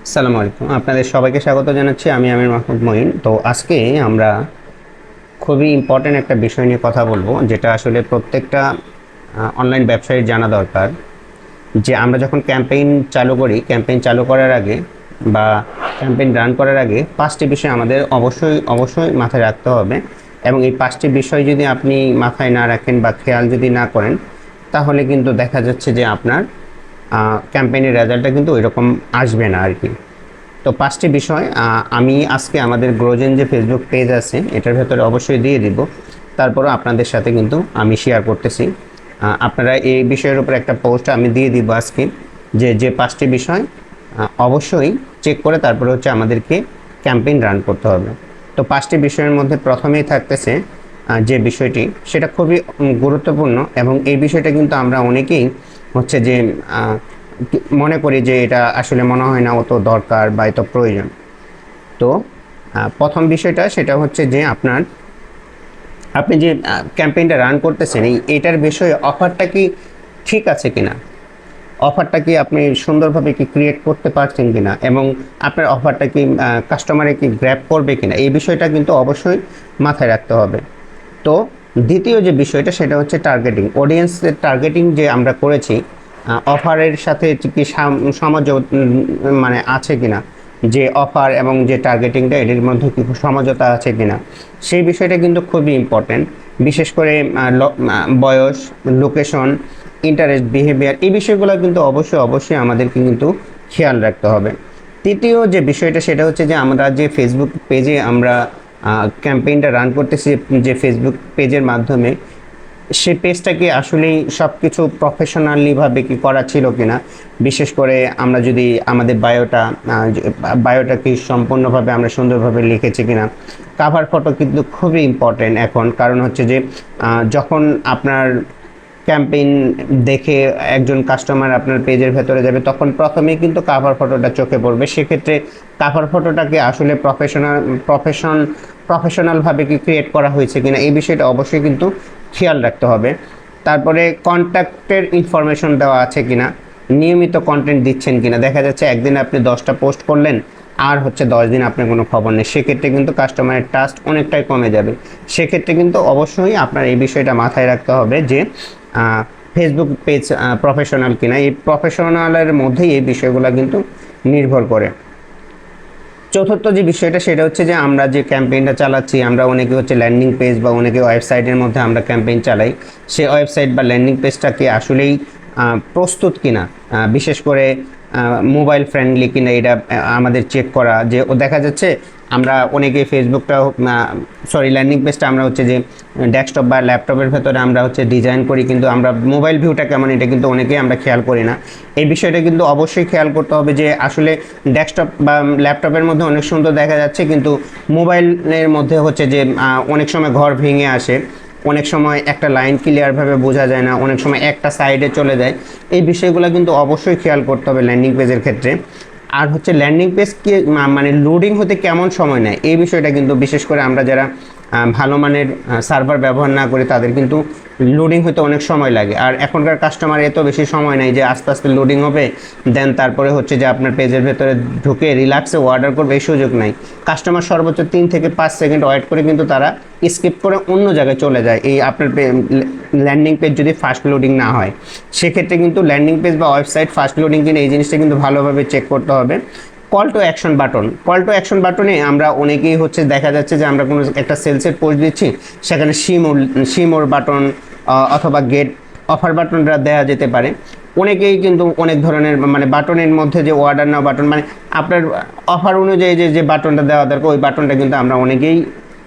আসসালামু আলাইকুম, আপনাদের সবাইকে স্বাগত জানাচ্ছি। আমি আমির মাহমুদ মঈন। তো আজকে আমরা খুবই ইম্পর্ট্যান্ট একটা বিষয় নিয়ে কথা বলবো, যেটা আসলে প্রত্যেকটা অনলাইন ব্যবসায়ীর জানা দরকার। যে আমরা যখন ক্যাম্পেইন চালু করি, ক্যাম্পেইন চালু করার আগে বা ক্যাম্পেইন রান করার আগে 5টি বিষয় আমাদের অবশ্যই মাথায় রাখতে হবে। এবং এই 5টি বিষয় যদি আপনি মাথায় না রাখেন বা খেয়াল যদি না করেন, তাহলে কিন্তু দেখা যাচ্ছে যে আপনার ক্যাম্পেইনের রেজাল্টটা কিন্তু ওইরকম আসবে না আর কি। তো 5টি বিষয় আমি আজকে আমাদের গ্রোজেন যে ফেসবুক পেজ আছে এটার ভেতরে অবশ্যই দিয়ে দিব। তারপরও আপনাদের সাথে কিন্তু আমি শেয়ার করতেছি। আপনারা এই বিষয়ের উপর একটা পোস্ট আমি দিয়ে দিব আজকে, যে 5টি বিষয় অবশ্যই চেক করে তারপরে হচ্ছে আমাদেরকে ক্যাম্পেইন রান করতে হবে। তো 5টি বিষয়ের মধ্যে প্রথমেই থাকতেছে যে বিষয়টি, সেটা খুবই গুরুত্বপূর্ণ এবং এই বিষয়টা কিন্তু আমরা অনেকেই হচ্ছে যে মনে করি যে এটা আসলে মনে হয় না অত দরকার বা এত প্রয়োজন। তো প্রথম বিষয়টা সেটা হচ্ছে যে আপনি যে ক্যাম্পেইনটা রান করতেছেন এইটার বিষয়ে অফারটা কি ঠিক আছে কিনা, অফারটা কি আপনি সুন্দরভাবে কি ক্রিয়েট করতে পারছেন কিনা, এবং আপনার অফারটা কি কাস্টমারে কি গ্র্যাব করবে কিনা, এই বিষয়টা কিন্তু অবশ্যই মাথায় রাখতে হবে। তো দ্বিতীয় যে বিষয়টা সেটা হচ্ছে টার্গেটিং, অডিয়েন্সের টার্গেটিং যে আমরা করেছি অফারের সাথে কি মানে আছে কিনা, যে অফার এবং যে টার্গেটিংটা এটির মধ্যে কি সমঝোতা আছে কিনা, সেই বিষয়টা কিন্তু খুবই ইম্পর্ট্যান্ট। বিশেষ করে বয়স, লোকেশন, ইন্টারেস্ট, বিহেভিয়ার, এই বিষয়গুলো কিন্তু অবশ্যই আমাদেরকে কিন্তু খেয়াল রাখতে হবে। তৃতীয় যে বিষয়টা সেটা হচ্ছে যে আমরা যে ফেসবুক পেজে আমরা ক্যাম্পেইনটা রান করতেছি, যে ফেসবুক পেজের মাধ্যমে, সে পেজটাকে আসলেই সব কিছু প্রফেশনালিভাবে কি করা ছিল কিনা। বিশেষ করে আমরা যদি আমাদের বায়োটা কি সম্পূর্ণভাবে আমরা সুন্দরভাবে লিখেছি কিনা। কাভার ফটো কিন্তু খুবই ইম্পর্টেন্ট এখন, কারণ হচ্ছে যে যখন আপনার ক্যাম্পেইন দেখে একজন কাস্টমার আপনার পেজের ভেতরে যাবে, তখন প্রথমেই কিন্তু কাভার ফটোটা চোখে পড়বে। সেক্ষেত্রে কাভার ফটোটাকে আসলে প্রফেশনালভাবে কি ক্রিয়েট করা হয়েছে কিনা, এই বিষয়টা অবশ্যই কিন্তু খেয়াল রাখতে হবে। তারপরে কন্ট্যাক্টের ইনফরমেশন দেওয়া আছে কিনা, নিয়মিত কন্টেন্ট দিচ্ছেন কিনা। দেখা যাচ্ছে একদিনে আপনি 10টা পোস্ট করলেন আর হচ্ছে 10 দিন আপনার কোনো খবর নেই, সেক্ষেত্রে কিন্তু কাস্টমারের ট্রাস্ট অনেকটাই কমে যাবে। সেক্ষেত্রে কিন্তু অবশ্যই আপনার এই বিষয়টা মাথায় রাখতে হবে যে ফেসবুক পেজ প্রফেশনাল কিনা। এই প্রফেশনালের মধ্যেই এই বিষয়গুলো কিন্তু নির্ভর করে। চতুর্থ যে বিষয়টা সেটা হচ্ছে যে আমরা যে ক্যাম্পেইনটা চালাচ্ছি, আমরা অনেকে হচ্ছে ল্যান্ডিং পেজ বা অনেকে ওয়েবসাইটের মধ্যে আমরা ক্যাম্পেইন চালাই, সে ওয়েবসাইট বা ল্যান্ডিং পেজটা কি আসলেই প্রস্তুত কিনা, বিশেষ করে মোবাইল ফ্রেন্ডলি কিনা, এটা আমাদের চেক করা। যে দেখা যাচ্ছে আমরা অনেকে ল্যান্ডিং পেজটা আমরা হচ্ছে যে ডেস্কটপ বা ল্যাপটপের ভেতরে আমরা হচ্ছে ডিজাইন করি, কিন্তু আমরা মোবাইল ভিউটা কেমন এটা কিন্তু অনেকেই আমরা খেয়াল করি না। এই বিষয়টা কিন্তু অবশ্যই খেয়াল করতে হবে যে আসলে ডেস্কটপ বা ল্যাপটপের মধ্যে অনেক সুন্দর দেখা যাচ্ছে, কিন্তু মোবাইলের মধ্যে হচ্ছে যে অনেক সময় ঘর ভেঙে আসে, অনেক সময় একটা লাইন ক্লিয়ারভাবে বোঝা যায় না, অনেক সময় একটা সাইডে চলে যায়। এই বিষয়গুলো কিন্তু অবশ্যই খেয়াল করতে হবে ল্যান্ডিং পেজের ক্ষেত্রে। আর হচ্ছে ল্যান্ডিং পেজ কি মানে লোডিং হতে কেমন সময় নেয়, এই বিষয়টা কিন্তু বিশেষ করে আমরা যারা ভালো মানের সার্ভার ব্যবহার না করি তাদের কিন্তু লোডিং হতে অনেক সময় লাগে। আর এখনকার কাস্টমার এত বেশি সময় নেই যে আস্তে আস্তে লোডিং হবে, দেন তারপরে হচ্ছে যে আপনার পেজের ভেতরে ঢুকে রিল্যাক্সে অর্ডার করবে, এই সুযোগ নাই। কাস্টমার সর্বোচ্চ 3 থেকে 5 সেকেন্ড ওয়েট করে কিন্তু তারা স্কিপ করে অন্য জায়গায় চলে যায়, এই আপনার ল্যান্ডিং পেজ যদি ফাস্ট লোডিং না হয়। সেক্ষেত্রে কিন্তু ল্যান্ডিং পেজ বা ওয়েবসাইট ফাস্ট লোডিং কিনা, এই জিনিসটা কিন্তু ভালোভাবে চেক করতে হবে। কল টু অ্যাকশন বাটনে আমরা অনেকেই হচ্ছে দেখা যাচ্ছে যে আমরা কোনো একটা সেলসের পোস্ট দিচ্ছি, সেখানে শিমোর বাটন অথবা গেট অফার বাটনটা দেওয়া যেতে পারে। অনেকেই কিন্তু অনেক ধরনের মানে বাটনের মধ্যে যে অর্ডার নাও বাটন, মানে আপনার অফার অনুযায়ী যে বাটনটা দেওয়া দরকার, ওই বাটনটা কিন্তু আমরা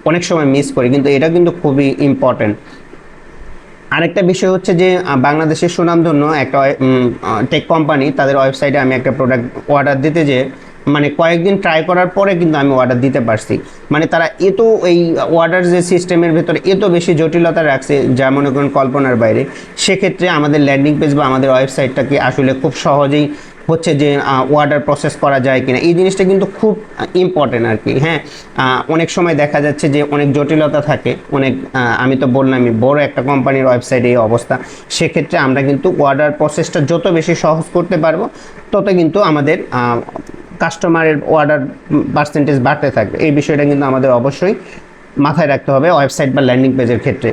অনেক সময় মিস করি, কিন্তু এটা কিন্তু খুবই ইম্পর্টেন্ট। আরেকটা বিষয় হচ্ছে যে বাংলাদেশের সুনামধন্য একটা টেক কোম্পানি, তাদের ওয়েবসাইটে আমি একটা প্রোডাক্ট অর্ডার দিতে যে মানে কয়েকদিন ট্রাই করার পরে কিন্তু আমি অর্ডার দিতে পারছি। মানে তারা এই অর্ডার যে সিস্টেমের ভেতরে এত বেশি জটিলতা রাখছে, যা মনে করেন কল্পনার বাইরে। সেক্ষেত্রে আমাদের ল্যান্ডিং পেজ বা আমাদের ওয়েবসাইটটাকে আসলে খুব সহজেই হচ্ছে যে অর্ডার প্রসেস করা যায় কিনা, এই জিনিসটা কিন্তু খুব ইম্পর্টেন্ট আর কি। হ্যাঁ, অনেক সময় দেখা যাচ্ছে যে অনেক জটিলতা থাকে, আমি তো বললামই বড় একটা কোম্পানির ওয়েবসাইটে এই অবস্থা। সেক্ষেত্রে আমরা কিন্তু অর্ডার প্রসেসটা যত বেশি সহজ করতে পারবো, তত কিন্তু আমাদের কাস্টমারের অর্ডার পার্সেন্টেজ বাড়তে থাকবে। এই বিষয়টা কিন্তু আমাদের অবশ্যই মাথায় রাখতে হবে ওয়েবসাইট বা ল্যান্ডিং পেজের ক্ষেত্রে।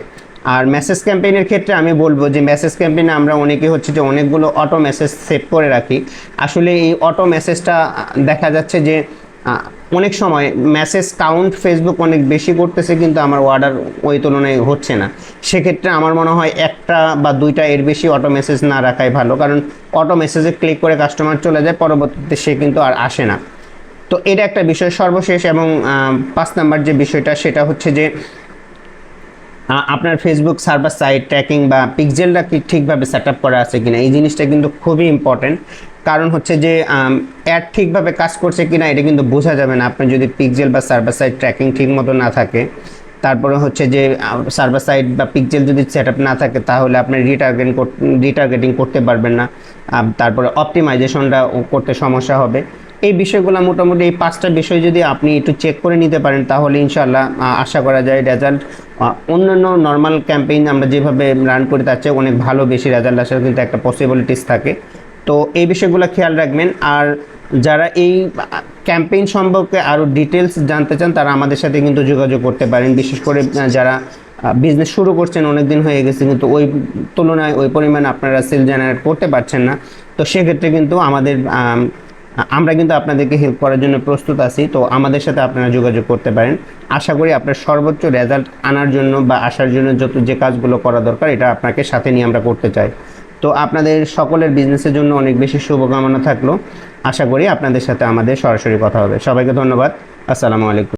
আর মেসেজ ক্যাম্পেইনের ক্ষেত্রে আমি বলবো যে মেসেজ ক্যাম্পেইনে আমরা অনেকে হচ্ছে যে অনেকগুলো অটো মেসেজ সেভ করে রাখি। আসলে এই অটো মেসেজটা দেখা যাচ্ছে যে অনেক সময় মেসেজ কাউন্ট ফেসবুক অনেক বেশি করতেছে, কিন্তু আমার অর্ডার ওই তুলনায় হচ্ছে না। সেক্ষেত্রে আমার মনে হয় একটা বা দুইটা এর বেশি অটো মেসেজ না রাখাই ভালো, কারণ অটো মেসেজে ক্লিক করে কাস্টমার চলে যায়, পরবর্তীতে সে কিন্তু আর আসে না। তো এটা একটা বিষয়। সর্বশেষ এবং 5 নাম্বার যে বিষয়টা সেটা হচ্ছে যে আপনার ফেসবুক সার্ভার সাইড ট্র্যাকিং বা পিক্সেলটা কি ঠিকভাবে সেট আপ করা আছে কিনা, এই জিনিসটা কিন্তু খুবই ইম্পর্টেন্ট। কারণ হচ্ছে যে অ্যাড ঠিকভাবে কাজ করছে কিনা এটা কিন্তু বোঝা যাবে না আপনি যদি পিক্সেল বা সার্ভার সাইড ট্র্যাকিং ঠিক মতো না থাকে। তারপরে হচ্ছে যে সার্ভার সাইড বা পিক্সেল যদি সেট আপ না থাকে তাহলে আপনি রিটার্গেটিং করতে পারবেন না। তারপরে অপটিমাইজেশনটা করতে সমস্যা হবে। এই বিষয়গুলো মোটামুটি এই 5টা বিষয় যদি আপনি একটু চেক করে নিতে পারেন তাহলে ইনশাআল্লাহ আশা করা যায় রেজাল্ট অন্যান্য নর্মাল ক্যাম্পেইন আমরা যেভাবে রান করি তার চেয়ে অনেক ভালো বেশি রেজাল্ট আসার কিন্তু একটা পসিবিলিটিস থাকে। তো এই বিষয়গুলো খেয়াল রাখবেন। আর যারা এই ক্যাম্পেইন সম্পর্কে আরও ডিটেলস জানতে চান তারা আমাদের সাথে কিন্তু যোগাযোগ করতে পারেন। বিশেষ করে যারা বিজনেস শুরু করছেন অনেক দিন হয়ে গেছে কিন্তু ওই তুলনায় ওই পরিমাণ আপনারা সেল জেনারেট করতে পারছেন না, তো সেক্ষেত্রে কিন্তু আমরা কিন্তু আপনাদেরকে হেল্প করার জন্য প্রস্তুত আছি। তো আমাদের সাথে আপনারা যোগাযোগ করতে পারেন। আশা করি আপনার সর্বোচ্চ রেজাল্ট আনার জন্য বা আসার জন্য যে কাজগুলো করা দরকার এটা আপনাকে সাথে নিয়ে আমরা করতে চাই। তো আপনাদের সকলের বিজনেসের জন্য অনেক বেশি শুভকামনা থাকলো। আশা করি আপনাদের সাথে আমাদের সরাসরি কথা হবে। সবাইকে ধন্যবাদ। আসসালামু আলাইকুম।